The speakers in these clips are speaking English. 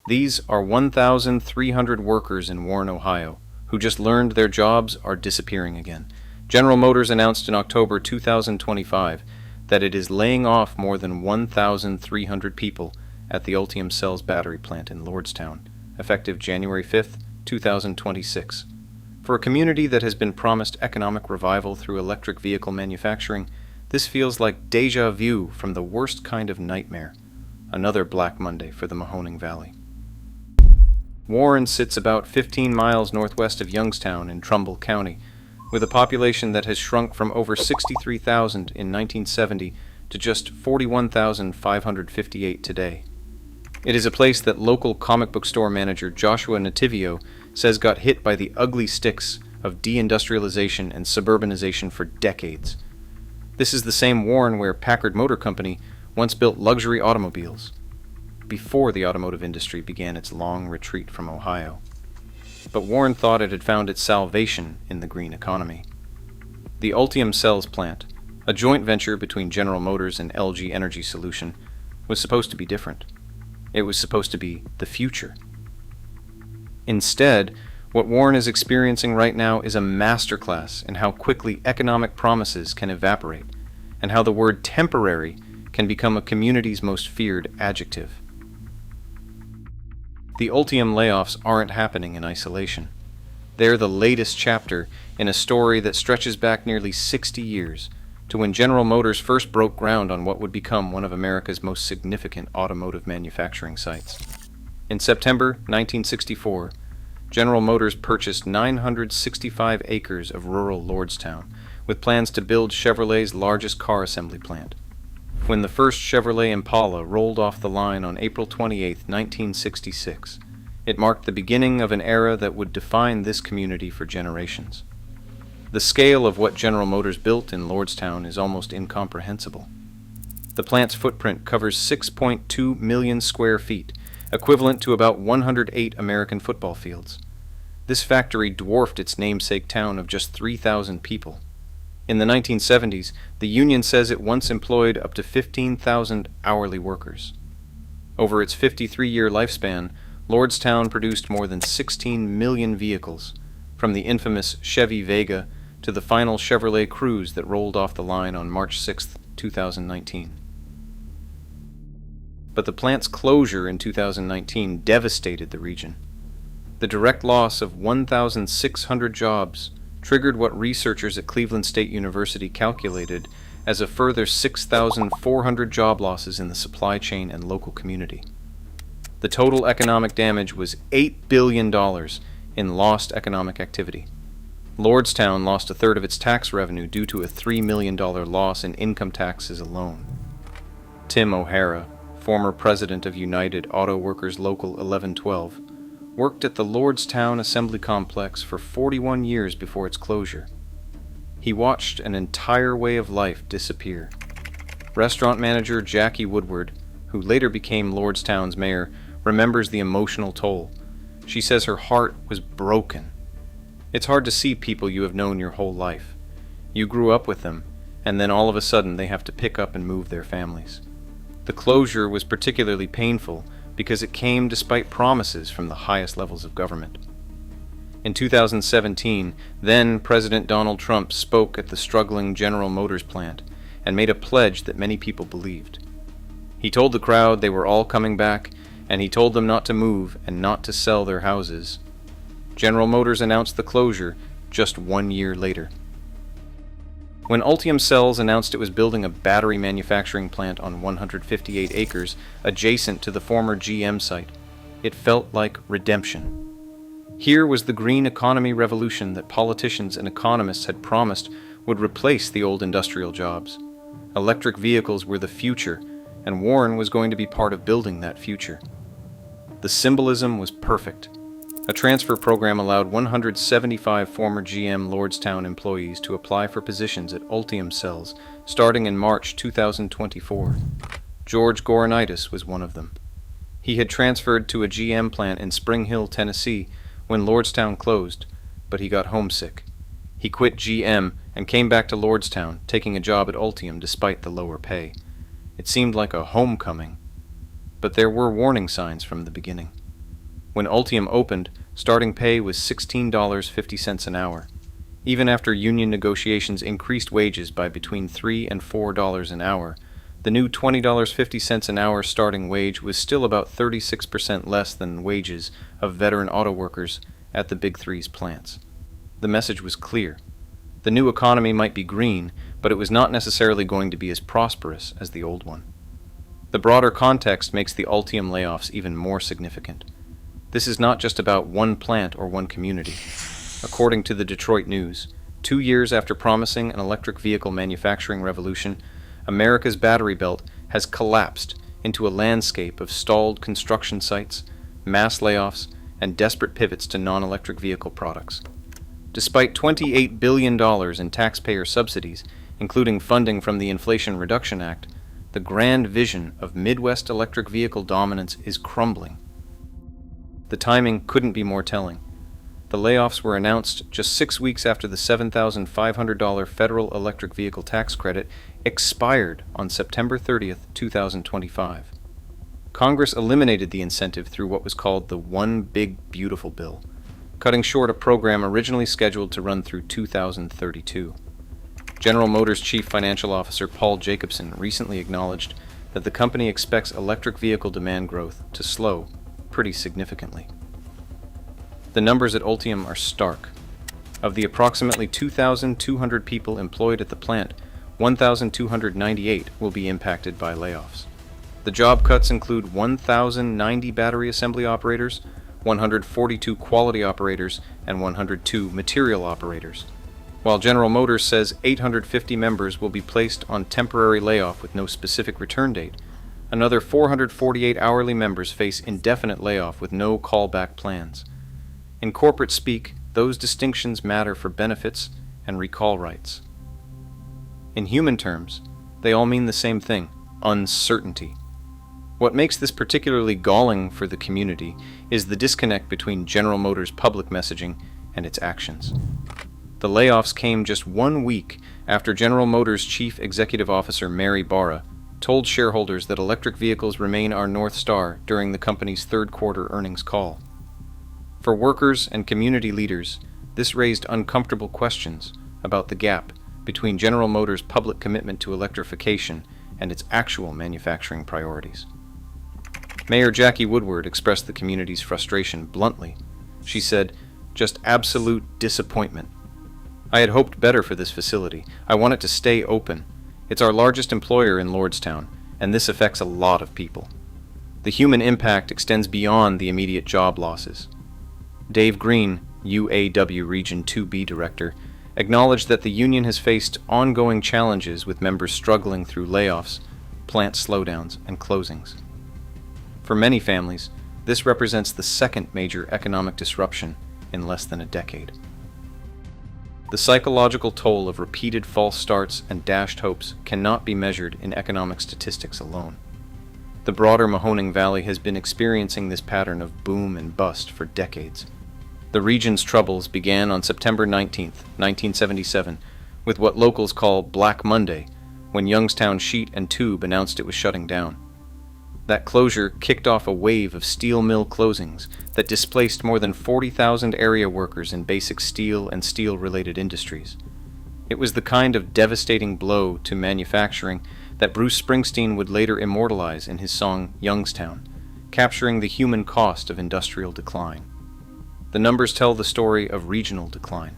These are 1,300 workers in Warren, Ohio, who just learned their jobs are disappearing again. General Motors announced in October 2025 that it is laying off more than 1,300 people at the Ultium Cells battery plant in Lordstown, effective January 5, 2026. For a community that has been promised economic revival through electric vehicle manufacturing, this feels like deja vu from the worst kind of nightmare. Another Black Monday for the Mahoning Valley. Warren sits about 15 miles northwest of Youngstown in Trumbull County, with a population that has shrunk from over 63,000 in 1970 to just 41,558 today. It is a place that local comic book store manager Joshua Nativio says got hit by the ugly sticks of deindustrialization and suburbanization for decades. This is the same Warren where Packard Motor Company once built luxury automobiles, before the automotive industry began its long retreat from Ohio. But Warren thought it had found its salvation in the green economy. The Ultium Cells plant, a joint venture between General Motors and LG Energy Solution, was supposed to be different. It was supposed to be the future. Instead, what Warren is experiencing right now is a masterclass in how quickly economic promises can evaporate, and how the word temporary can become a community's most feared adjective. The Ultium layoffs aren't happening in isolation. They're the latest chapter in a story that stretches back nearly 60 years to when General Motors first broke ground on what would become one of America's most significant automotive manufacturing sites. In September 1964, General Motors purchased 965 acres of rural Lordstown, with plans to build Chevrolet's largest car assembly plant. When the first Chevrolet Impala rolled off the line on April 28, 1966, it marked the beginning of an era that would define this community for generations. The scale of what General Motors built in Lordstown is almost incomprehensible. The plant's footprint covers 6.2 million square feet, equivalent to about 108 American football fields. This factory dwarfed its namesake town of just 3,000 people. In the 1970s, the union says it once employed up to 15,000 hourly workers. Over its 53-year lifespan, Lordstown produced more than 16 million vehicles, from the infamous Chevy Vega to the final Chevrolet Cruze that rolled off the line on March 6, 2019. But the plant's closure in 2019 devastated the region. The direct loss of 1,600 jobs triggered what researchers at Cleveland State University calculated as a further 6,400 job losses in the supply chain and local community. The total economic damage was $8 billion in lost economic activity. Lordstown lost a third of its tax revenue due to a $3 million loss in income taxes alone. Tim O'Hara, former president of United Auto Workers Local 1112, worked at the Lordstown Assembly Complex for 41 years before its closure. He watched an entire way of life disappear. Restaurant manager Jackie Woodward, who later became Lordstown's mayor, remembers the emotional toll. She says her heart was broken. It's hard to see people you have known your whole life. You grew up with them, and then all of a sudden they have to pick up and move their families. The closure was particularly painful because it came despite promises from the highest levels of government. In 2017, then President Donald Trump spoke at the struggling General Motors plant and made a pledge that many people believed. He told the crowd they were all coming back, and he told them not to move and not to sell their houses. General Motors announced the closure just 1 year later. When Ultium Cells announced it was building a battery manufacturing plant on 158 acres adjacent to the former GM site, it felt like redemption. Here was the green economy revolution that politicians and economists had promised would replace the old industrial jobs. Electric vehicles were the future, and Warren was going to be part of building that future. The symbolism was perfect. A transfer program allowed 175 former GM Lordstown employees to apply for positions at Ultium Cells starting in March 2024. George Goronitis was one of them. He had transferred to a GM plant in Spring Hill, Tennessee, when Lordstown closed, but he got homesick. He quit GM and came back to Lordstown, taking a job at Ultium despite the lower pay. It seemed like a homecoming, but there were warning signs from the beginning. When Ultium opened, starting pay was $16.50 an hour. Even after union negotiations increased wages by between $3 and $4 an hour, the new $20.50 an hour starting wage was still about 36% less than wages of veteran auto workers at the Big Three's plants. The message was clear. The new economy might be green, but it was not necessarily going to be as prosperous as the old one. The broader context makes the Ultium layoffs even more significant. This is not just about one plant or one community. According to the Detroit News, 2 years after promising an electric vehicle manufacturing revolution, America's battery belt has collapsed into a landscape of stalled construction sites, mass layoffs, and desperate pivots to non-electric vehicle products. Despite $28 billion in taxpayer subsidies, including funding from the Inflation Reduction Act, the grand vision of Midwest electric vehicle dominance is crumbling. The timing couldn't be more telling. The layoffs were announced just 6 weeks after the $7,500 federal electric vehicle tax credit expired on September 30th, 2025. Congress eliminated the incentive through what was called the One Big Beautiful Bill, cutting short a program originally scheduled to run through 2032. General Motors Chief Financial Officer Paul Jacobson recently acknowledged that the company expects electric vehicle demand growth to slow pretty significantly. The numbers at Ultium are stark. Of the approximately 2,200 people employed at the plant, 1,298 will be impacted by layoffs. The job cuts include 1,090 battery assembly operators, 142 quality operators, and 102 material operators. While General Motors says 850 members will be placed on temporary layoff with no specific return date, another 448 hourly members face indefinite layoff with no callback plans. In corporate speak, those distinctions matter for benefits and recall rights. In human terms, they all mean the same thing: uncertainty. What makes this particularly galling for the community is the disconnect between General Motors' public messaging and its actions. The layoffs came just 1 week after General Motors' Chief Executive Officer Mary Barra told shareholders that electric vehicles remain our North Star during the company's third quarter earnings call. For workers and community leaders, this raised uncomfortable questions about the gap between General Motors' public commitment to electrification and its actual manufacturing priorities. Mayor Jackie Woodward expressed the community's frustration bluntly. She said, "Just absolute disappointment. I had hoped better for this facility. I want it to stay open. It's our largest employer in Lordstown, and this affects a lot of people. The human impact extends beyond the immediate job losses." Dave Green, UAW Region 2B Director, acknowledged that the union has faced ongoing challenges with members struggling through layoffs, plant slowdowns, and closings. For many families, this represents the second major economic disruption in less than a decade. The psychological toll of repeated false starts and dashed hopes cannot be measured in economic statistics alone. The broader Mahoning Valley has been experiencing this pattern of boom and bust for decades. The region's troubles began on September 19, 1977, with what locals call Black Monday, when Youngstown Sheet and Tube announced it was shutting down. That closure kicked off a wave of steel mill closings that displaced more than 40,000 area workers in basic steel and steel-related industries. It was the kind of devastating blow to manufacturing that Bruce Springsteen would later immortalize in his song Youngstown, capturing the human cost of industrial decline. The numbers tell the story of regional decline.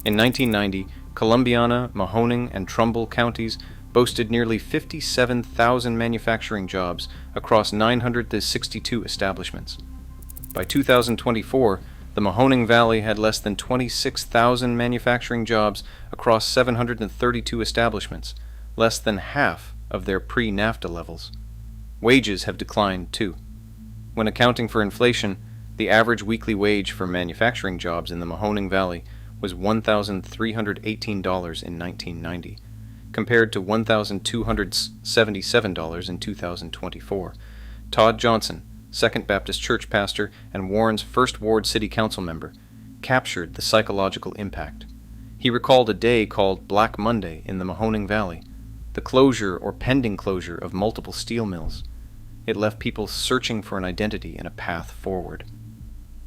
In 1990, Columbiana, Mahoning, and Trumbull counties boasted nearly 57,000 manufacturing jobs across 962 establishments. By 2024, the Mahoning Valley had less than 26,000 manufacturing jobs across 732 establishments, less than half of their pre-NAFTA levels. Wages have declined too. When accounting for inflation, the average weekly wage for manufacturing jobs in the Mahoning Valley was $1,318 in 1990. Compared to $1,277 in 2024. Todd Johnson, Second Baptist Church pastor and Warren's First Ward City Council member, captured the psychological impact. He recalled a day called Black Monday in the Mahoning Valley, the closure or pending closure of multiple steel mills. It left people searching for an identity and a path forward.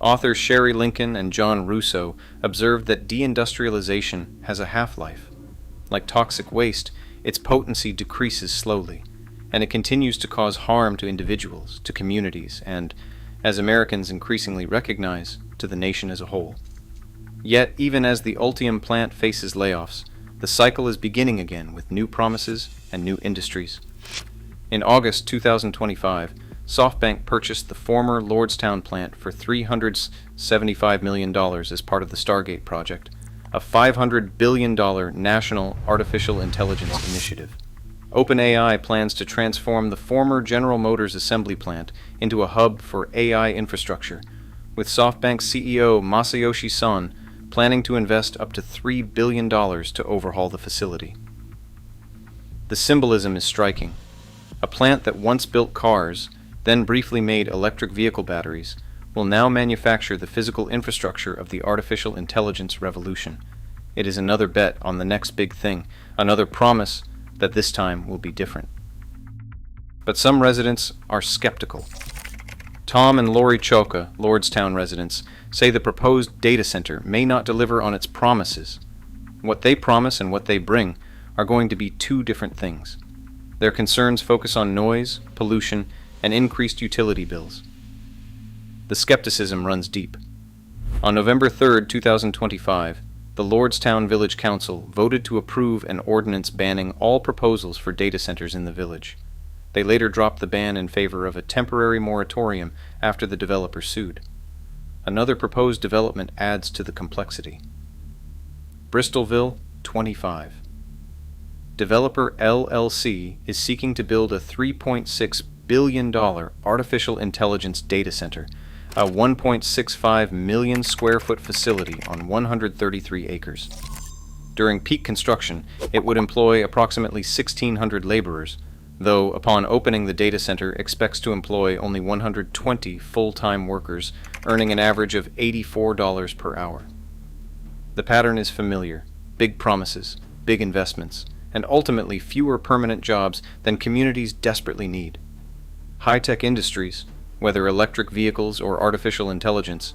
Authors Sherry Lincoln and John Russo observed that deindustrialization has a half-life. Like toxic waste, its potency decreases slowly, and it continues to cause harm to individuals, to communities, and, as Americans increasingly recognize, to the nation as a whole. Yet, even as the Ultium plant faces layoffs, the cycle is beginning again with new promises and new industries. In August 2025, SoftBank purchased the former Lordstown plant for $375 million as part of the Stargate project, a $500 billion national artificial intelligence initiative. OpenAI plans to transform the former General Motors assembly plant into a hub for AI infrastructure, with SoftBank CEO Masayoshi Son planning to invest up to $3 billion to overhaul the facility. The symbolism is striking. A plant that once built cars, then briefly made electric vehicle batteries, will now manufacture the physical infrastructure of the artificial intelligence revolution. It is another bet on the next big thing, another promise that this time will be different. But some residents are skeptical. Tom and Lori Choka, Lordstown residents, say the proposed data center may not deliver on its promises. What they promise and what they bring are going to be two different things. Their concerns focus on noise, pollution, and increased utility bills. The skepticism runs deep. On November 3, 2025, the Lordstown Village Council voted to approve an ordinance banning all proposals for data centers in the village. They later dropped the ban in favor of a temporary moratorium after the developer sued. Another proposed development adds to the complexity. Bristolville, 25. Developer LLC is seeking to build a $3.6 billion artificial intelligence data center, a 1.65 million square foot facility on 133 acres. During peak construction, it would employ approximately 1,600 laborers, though upon opening the data center expects to employ only 120 full-time workers, earning an average of $84 per hour. The pattern is familiar: big promises, big investments, and ultimately fewer permanent jobs than communities desperately need. High-tech industries, whether electric vehicles or artificial intelligence,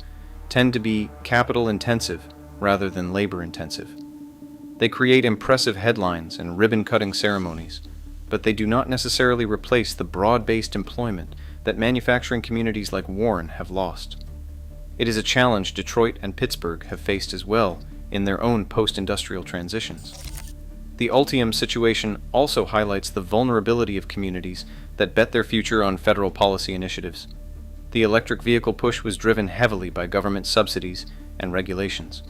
tend to be capital-intensive rather than labor-intensive. They create impressive headlines and ribbon-cutting ceremonies, but they do not necessarily replace the broad-based employment that manufacturing communities like Warren have lost. It is a challenge Detroit and Pittsburgh have faced as well in their own post-industrial transitions. The Ultium situation also highlights the vulnerability of communities that bet their future on federal policy initiatives. The electric vehicle push was driven heavily by government subsidies and regulations.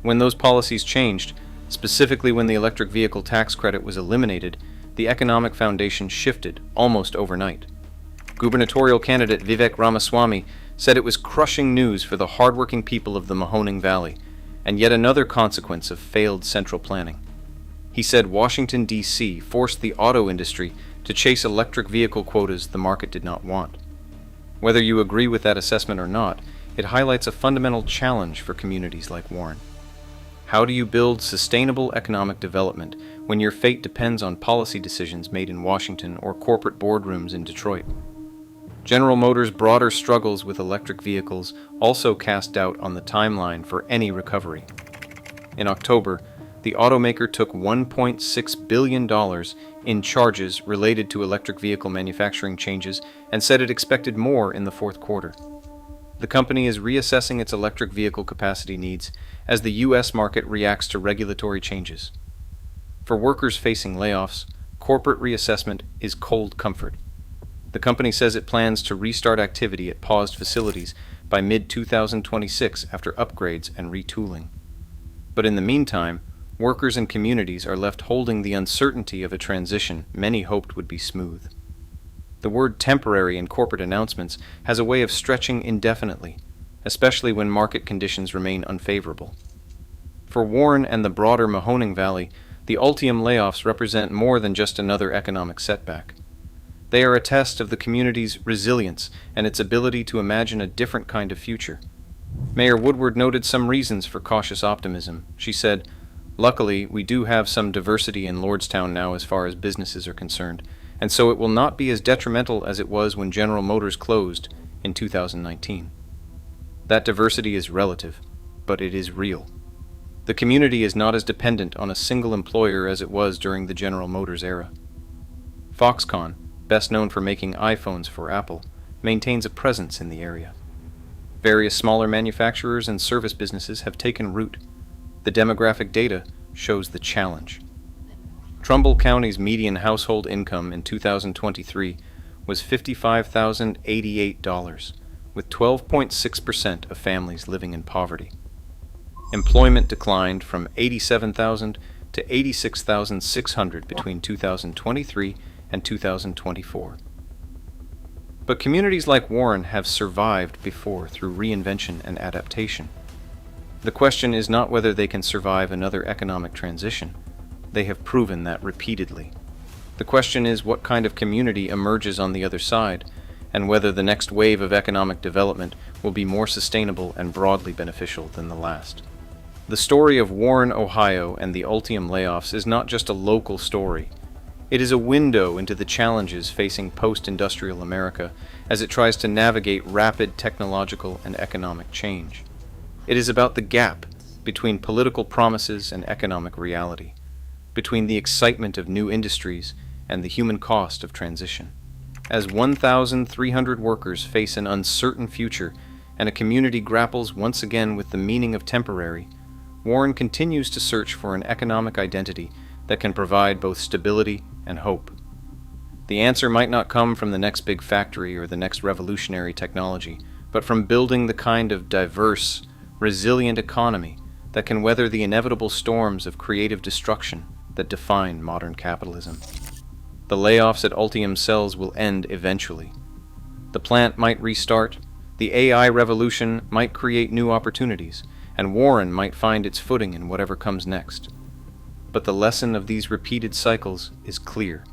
When those policies changed, specifically when the electric vehicle tax credit was eliminated, the economic foundation shifted almost overnight. Gubernatorial candidate Vivek Ramaswamy said it was crushing news for the hardworking people of the Mahoning Valley, and yet another consequence of failed central planning. He said Washington, D.C. forced the auto industry to chase electric vehicle quotas the market did not want. Whether you agree with that assessment or not, it highlights a fundamental challenge for communities like Warren. How do you build sustainable economic development when your fate depends on policy decisions made in Washington or corporate boardrooms in Detroit? General Motors' broader struggles with electric vehicles also cast doubt on the timeline for any recovery. In October, the automaker took $1.6 billion in charges related to electric vehicle manufacturing changes and said it expected more in the fourth quarter. The company is reassessing its electric vehicle capacity needs as the U.S. market reacts to regulatory changes. For workers facing layoffs, corporate reassessment is cold comfort. The company says it plans to restart activity at paused facilities by mid-2026 after upgrades and retooling. But in the meantime, workers and communities are left holding the uncertainty of a transition many hoped would be smooth. The word temporary in corporate announcements has a way of stretching indefinitely, especially when market conditions remain unfavorable. For Warren and the broader Mahoning Valley, the Ultium layoffs represent more than just another economic setback. They are a test of the community's resilience and its ability to imagine a different kind of future. Mayor Woodward noted some reasons for cautious optimism. She said, "Luckily, we do have some diversity in Lordstown now as far as businesses are concerned, and so it will not be as detrimental as it was when General Motors closed in 2019. That diversity is relative, but it is real. The community is not as dependent on a single employer as it was during the General Motors era. Foxconn, best known for making iPhones for Apple, maintains a presence in the area. Various smaller manufacturers and service businesses have taken root. The demographic data shows the challenge. Trumbull County's median household income in 2023 was $55,088, with 12.6% of families living in poverty. Employment declined from 87,000 to 86,600 between 2023 and 2024. But communities like Warren have survived before through reinvention and adaptation. The question is not whether they can survive another economic transition. They have proven that repeatedly. The question is what kind of community emerges on the other side, and whether the next wave of economic development will be more sustainable and broadly beneficial than the last. The story of Warren, Ohio, and the Ultium layoffs is not just a local story. It is a window into the challenges facing post-industrial America as it tries to navigate rapid technological and economic change. It is about the gap between political promises and economic reality, between the excitement of new industries and the human cost of transition. As 1,300 workers face an uncertain future and a community grapples once again with the meaning of temporary, Warren continues to search for an economic identity that can provide both stability and hope. The answer might not come from the next big factory or the next revolutionary technology, but from building the kind of diverse, resilient economy that can weather the inevitable storms of creative destruction that define modern capitalism. The layoffs at Ultium Cells will end eventually. The plant might restart, the AI revolution might create new opportunities, and Warren might find its footing in whatever comes next. But the lesson of these repeated cycles is clear.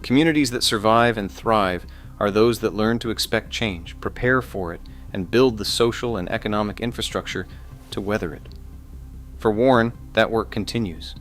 Communities that survive and thrive are those that learn to expect change, prepare for it, and build the social and economic infrastructure to weather it. For Warren, that work continues.